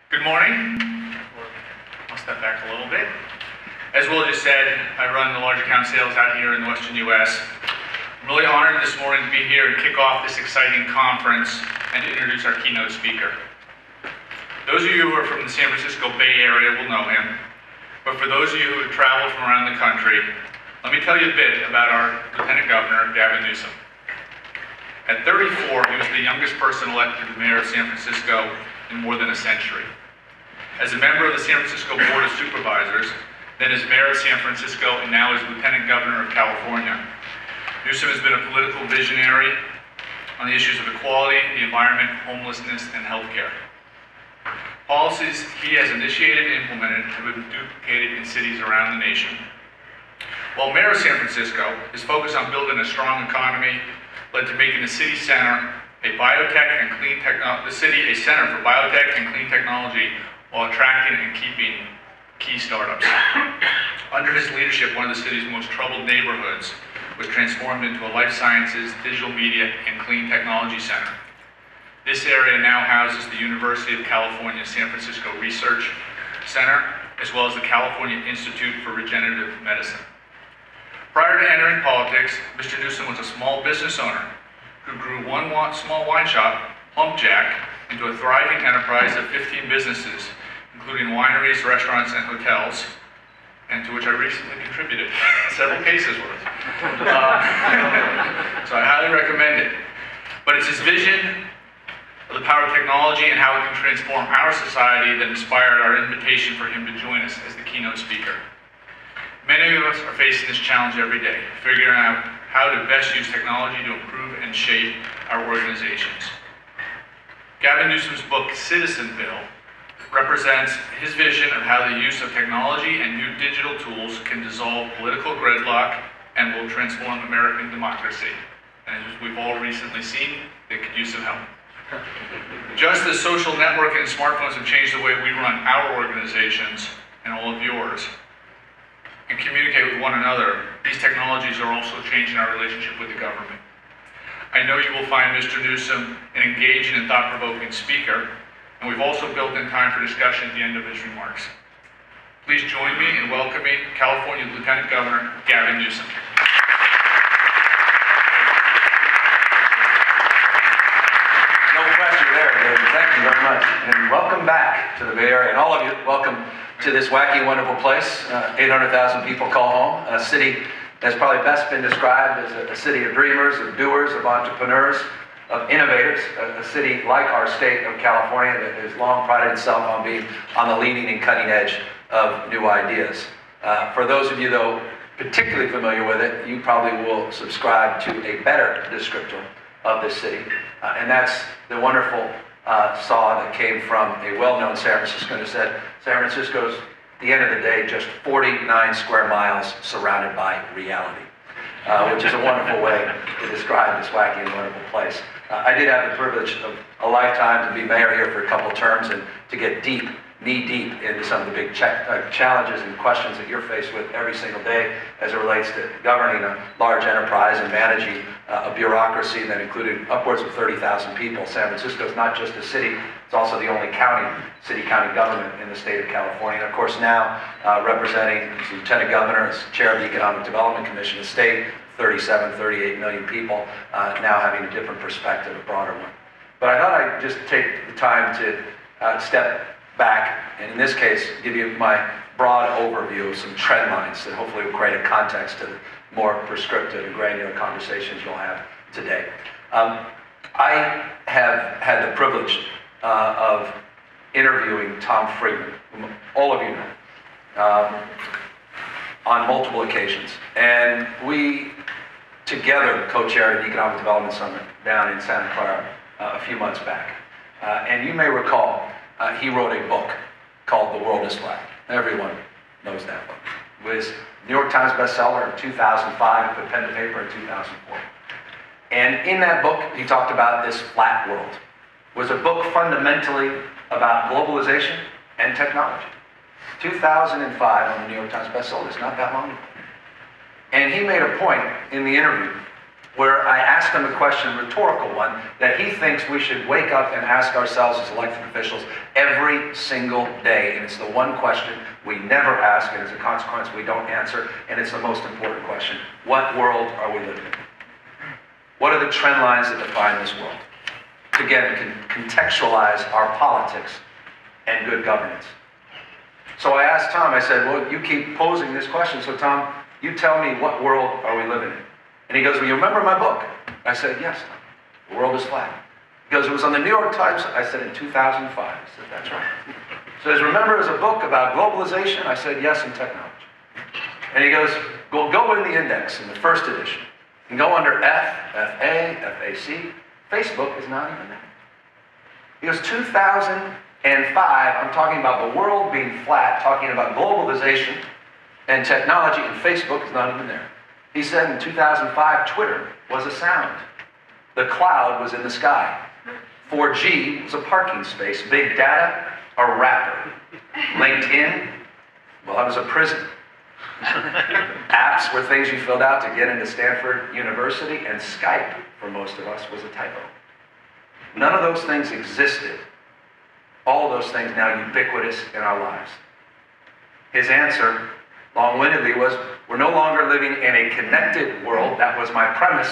Good morning. I'll step back a little bit. As Will just said, I run the large account sales out here in the Western U.S. I'm really honored this morning to be here and kick off this exciting conference and to introduce our keynote speaker. Those of you who are from the San Francisco Bay Area will know him, but for those of you who have traveled from around the country, let me tell you a bit about our Lieutenant Governor, Gavin Newsom. At 34, he was the youngest person elected to the mayor of San Francisco in more than a century. As a member of the San Francisco Board of Supervisors, then as mayor of San Francisco, and now as Lieutenant Governor of California, Newsom has been a political visionary on the issues of equality, the environment, homelessness, and healthcare. Policies he has initiated and implemented have been duplicated in cities around the nation. While mayor of San Francisco, his focus on building a strong economy led to making the city center a biotech and clean the city a center for biotech and clean technology while attracting and keeping key startups. Under his leadership, one of the city's most troubled neighborhoods was transformed into a life sciences, digital media, and clean technology center. This area now houses the University of California San Francisco Research Center, as well as the California Institute for Regenerative Medicine. Prior to entering politics, Mr. Newsom was a small business owner who grew one small wine shop, Plump Jack, into a thriving enterprise of 15 businesses, including wineries, restaurants, and hotels, and to which I recently contributed several cases worth. So I highly recommend it. But it's his vision of the power of technology and how it can transform our society that inspired our invitation for him to join us as the keynote speaker. Many of us are facing this challenge every day, figuring out how to best use technology to improve and shape our organizations. Gavin Newsom's book, Citizenville, represents his vision of how the use of technology and new digital tools can dissolve political gridlock and will transform American democracy. And as we've all recently seen, they could use some help. Just as social networking and smartphones have changed the way we run our organizations and all of yours, and communicate with one another, these technologies are also changing our relationship with the government. I know you will find Mr. Newsom an engaging and thought-provoking speaker, and we've also built in time for discussion at the end of his remarks. Please join me in welcoming California Lieutenant Governor Gavin Newsom. No pressure there, David. Thank you very much. And welcome back to the Bay Area. And all of you, welcome to this wacky, wonderful place. 800,000 people call home. A city that's probably best been described as a city of dreamers, of doers, of entrepreneurs, of innovators. A city like our state of California that has long prided itself on being on the leading and cutting edge of new ideas. For those of you, though, particularly familiar with it, you probably will subscribe to a better descriptor of this city. And that's the wonderful saw that came from a well-known San Franciscan who said, San Francisco's, at the end of the day, just 49 square miles surrounded by reality, which is a wonderful way to describe this wacky and wonderful place. I did have the privilege of a lifetime to be mayor here for a couple terms and to get deep, knee-deep into some of the big challenges and questions that you're faced with every single day as it relates to governing a large enterprise and managing a bureaucracy that included upwards of 30,000 people. San Francisco is not just a city, it's also the only city-county government in the state of California. And of course now representing as Lieutenant Governor, as Chair of the Economic Development Commission, a state, 37, 38 million people, now having a different perspective, a broader one. But I thought I'd just take the time to step back, and in this case, give you my broad overview of some trend lines that hopefully will create a context to the more prescriptive and granular conversations you'll have today. I have had the privilege of interviewing Tom Friedman, whom all of you know, on multiple occasions. And we together co-chaired an economic development summit down in Santa Clara a few months back. And you may recall, he wrote a book called The World is Flat. Everyone knows that book. It was New York Times bestseller in 2005, put pen to paper in 2004. And in that book, he talked about this flat world. It was a book fundamentally about globalization and technology. 2005 on the New York Times bestseller list, not that long ago. And he made a point in the interview where I asked him a question, a rhetorical one, that he thinks we should wake up and ask ourselves as elected officials every single day. And it's the one question we never ask, and as a consequence, we don't answer, and it's the most important question. What world are we living in? What are the trend lines that define this world? Again, contextualize our politics and good governance. So I asked Tom, I said, well, you keep posing this question, so Tom, you tell me, what world are we living in? And he goes, well, you remember my book? I said, yes, Tom. The world is flat. He goes, it was on the New York Times. I said, in 2005. I said, that's right. So he says, remember it was a book about globalization? I said, yes, and technology. And he goes, well, go in the index in the first edition and go under F, FA, FAC. Facebook is not even there. He goes, 2005, I'm talking about the world being flat, talking about globalization and technology, and Facebook is not even there. He said in 2005, Twitter was a sound. The cloud was in the sky. 4G was a parking space. Big data, a rapper. LinkedIn, well, that was a prison. Apps were things you filled out to get into Stanford University, and Skype, for most of us, was a typo. None of those things existed. All of those things now ubiquitous in our lives. His answer, long-windedly, was, we're no longer living in a connected world. That was my premise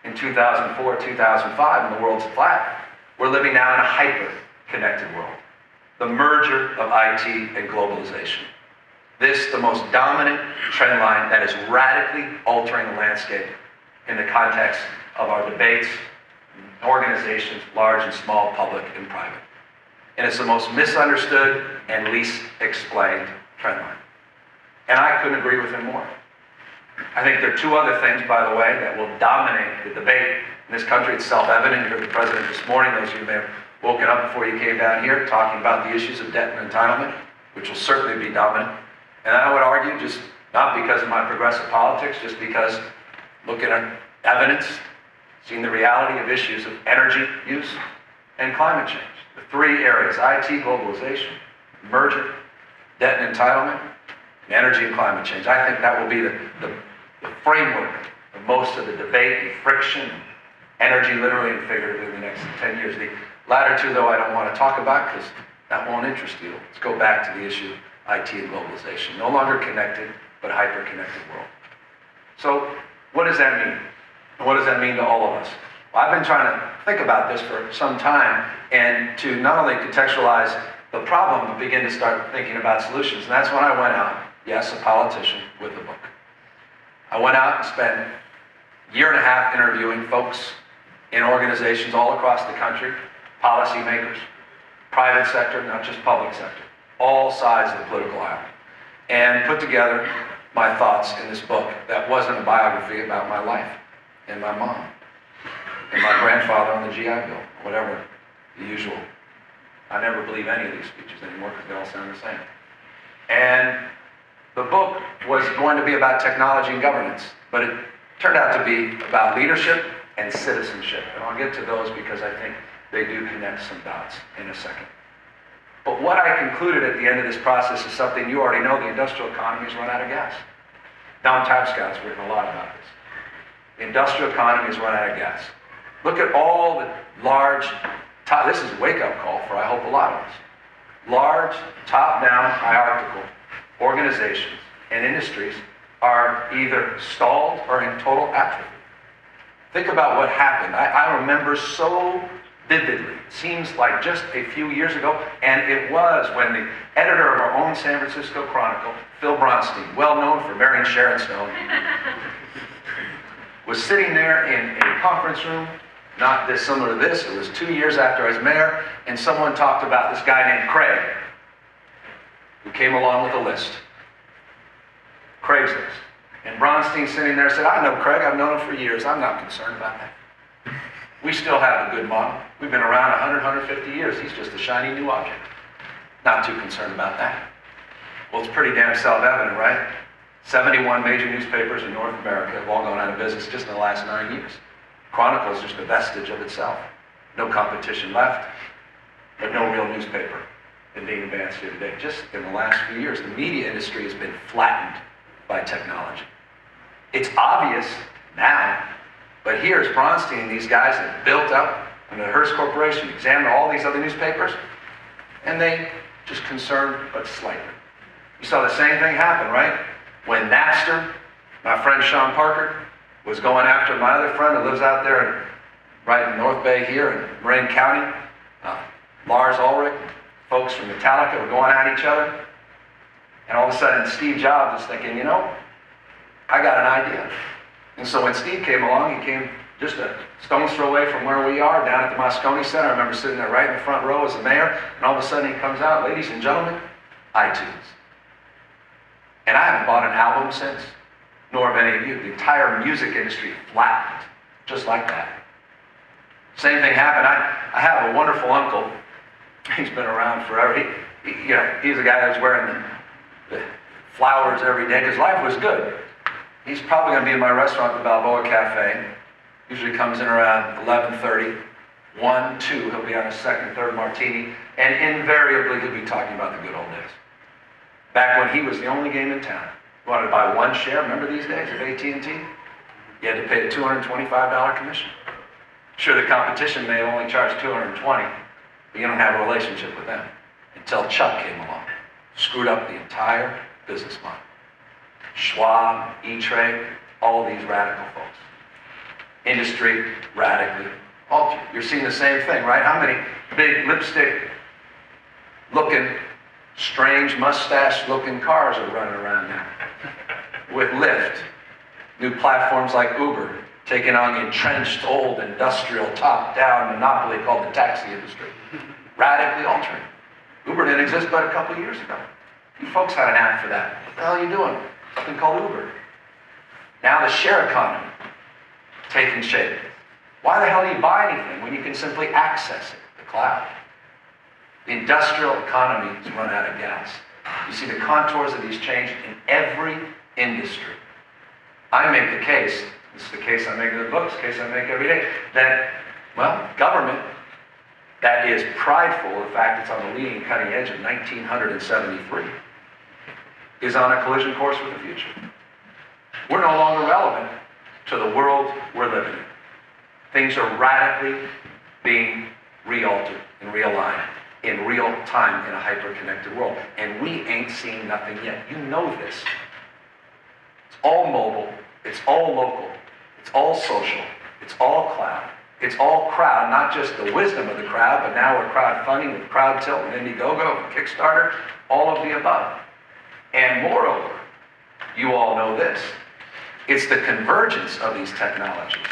in 2004, 2005, when the world's flat. We're living now in a hyper-connected world. The merger of IT and globalization. This, the most dominant trend line that is radically altering the landscape in the context of our debates, organizations, large and small, public and private. And it's the most misunderstood and least explained trend line. And I couldn't agree with him more. I think there are two other things, by the way, that will dominate the debate in this country. It's self-evident. You heard the president this morning. Those of you may have woken up before you came down here talking about the issues of debt and entitlement, which will certainly be dominant. And I would argue, just not because of my progressive politics, just because looking at evidence, seeing the reality of issues of energy use and climate change. The three areas, IT, globalization, merger, debt and entitlement, and energy and climate change. I think that will be the framework of most of the debate and friction, energy literally and figuratively in the next 10 years. The latter two, though, I don't want to talk about because that won't interest you. Let's go back to the issue of IT and globalization. No longer connected, but hyper-connected world. So what does that mean? And what does that mean to all of us? Well, I've been trying to think about this for some time, and to not only contextualize the problem, but begin to start thinking about solutions. And that's when I went out, yes, a politician, with a book. I went out and spent a year and a half interviewing folks in organizations all across the country, policymakers, private sector, not just public sector, all sides of the political aisle, and put together my thoughts in this book that wasn't a biography about my life and my mom and my grandfather on the GI Bill, whatever the usual. I never believe any of these speeches anymore because they all sound the same. And the book was going to be about technology and governance, but it turned out to be about leadership and citizenship. And I'll get to those because I think they do connect some dots in a second. But what I concluded at the end of this process is something you already know: the industrial economy has run out of gas. Don Tapscott's written a lot about this. The industrial economy has run out of gas. Look at all the large, this is a wake-up call for, I hope, a lot of us. Large, top-down, hierarchical organizations and industries are either stalled or in total atrophy. Think about what happened. I remember so vividly. It seems like just a few years ago, and it was when the editor of our own San Francisco Chronicle, Phil Bronstein, well known for marrying Sharon Stone, was sitting there in a conference room, not dissimilar to this. It was 2 years after I was mayor, and someone talked about this guy named Craig, who came along with a list. Craig's list. And Bronstein sitting there said, I know Craig, I've known him for years, I'm not concerned about that. We still have a good model. We've been around 100, 150 years. He's just a shiny new object. Not too concerned about that. Well, it's pretty damn self-evident, right? 71 major newspapers in North America have all gone out of business just in the last 9 years. Chronicle is just a vestige of itself. No competition left, but no real newspaper in being advanced here today. Just in the last few years, the media industry has been flattened by technology. It's obvious now But here's Bronstein, these guys that built up under the Hearst Corporation, examined all these other newspapers, and they just concerned but slightly. You saw the same thing happen, right? When Napster, my friend Sean Parker, was going after my other friend who lives out there right in North Bay here in Marin County, Lars Ulrich, folks from Metallica were going at each other. And all of a sudden, Steve Jobs is thinking, you know, I got an idea. And so when Steve came along, he came just a stone's throw away from where we are, down at the Moscone Center. I remember sitting there right in the front row as the mayor, and all of a sudden he comes out, ladies and gentlemen, iTunes. And I haven't bought an album since, nor have any of you. The entire music industry flattened, just like that. Same thing happened. I have a wonderful uncle. He's been around forever. He's a guy that was wearing the flowers every day because life was good. He's probably going to be in my restaurant at the Balboa Cafe. Usually comes in around 11:30, 1, 2. He'll be on his second, third martini, and invariably he'll be talking about the good old days. Back when he was the only game in town. You wanted to buy one share, remember these days of AT&T? You had to pay a $225 commission. Sure, the competition may have only charged $220, but you don't have a relationship with them. Until Chuck came along, screwed up the entire business model. Schwab, E-Trade, all these radical folks. Industry radically altered. You're seeing the same thing, right? How many big lipstick-looking, strange mustache-looking cars are running around now? With Lyft, new platforms like Uber, taking on the entrenched old industrial top-down monopoly called the taxi industry. Radically altering. Uber didn't exist but a couple of years ago. You folks had an app for that. What the hell are you doing? Something called Uber. Now the share economy taking shape. Why the hell do you buy anything when you can simply access it, the cloud? The industrial economy has run out of gas. You see the contours of these change in every industry. I make the case, this is the case I make in the books, the case I make every day, that, well, government that is prideful of the fact it's on the leading cutting edge of 1973 is on a collision course with the future. We're no longer relevant to the world we're living in. Things are radically being re-altered and realigned in real time in a hyper-connected world. And we ain't seen nothing yet. You know this. It's all mobile. It's all local. It's all social. It's all cloud. It's all crowd, not just the wisdom of the crowd, but now we're crowdfunding with CrowdTilt and Indiegogo and Kickstarter, all of the above. And moreover, you all know this. It's the convergence of these technologies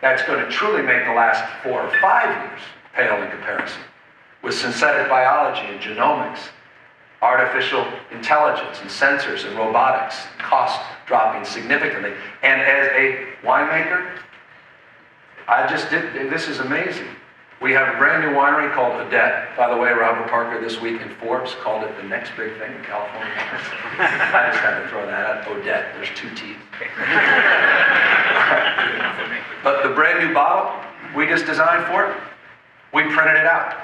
that's going to truly make the last 4 or 5 years pale in comparison. With synthetic biology and genomics, artificial intelligence and sensors and robotics, cost dropping significantly. And as a winemaker, this is amazing. We have a brand new winery called Odette. By the way, Robert Parker this week in Forbes called it the next big thing in California. I just had to throw that out. Odette, there's 2 T's. But the brand new bottle we just designed for it, we printed it out.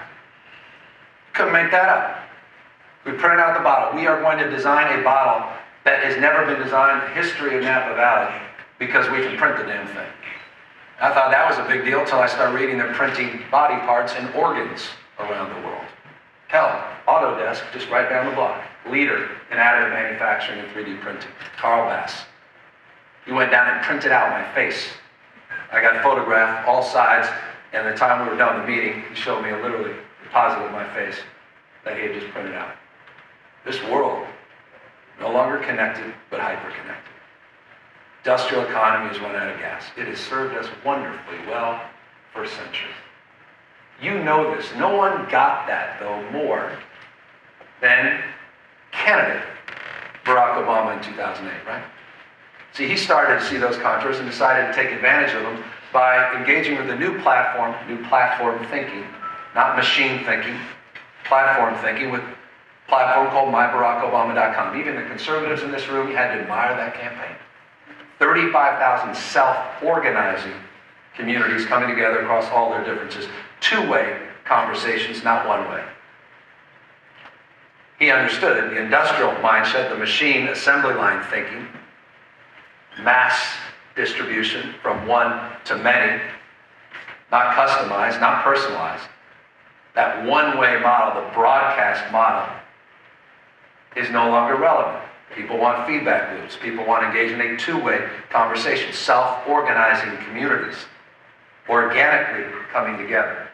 Couldn't make that up. We printed out the bottle. We are going to design a bottle that has never been designed in the history of Napa Valley because we can print the damn thing. I thought that was a big deal until I started reading they're printing body parts and organs around the world. Hell, Autodesk, just right down the block, leader in additive manufacturing and 3D printing. Carl Bass. He went down and printed out my face. I got photographed all sides, and the time we were done the meeting, he showed me literally a deposit of my face that he had just printed out. This world, no longer connected, but hyper-connected. Industrial economy has run out of gas. It has served us wonderfully well for centuries. You know this. No one got that, though, more than candidate Barack Obama in 2008, right? See, he started to see those contours and decided to take advantage of them by engaging with a new platform thinking, not machine thinking, platform thinking with a platform called MyBarackObama.com. Even the conservatives in this room, you had to admire that campaign. 35,000 self-organizing communities coming together across all their differences. 2-way conversations, not 1-way. He understood it, the industrial mindset, the machine assembly line thinking, mass distribution from one to many, not customized, not personalized. That one-way model, the broadcast model, is no longer relevant. People want feedback loops. People want to engage in a two-way conversation, self-organizing communities, organically coming together.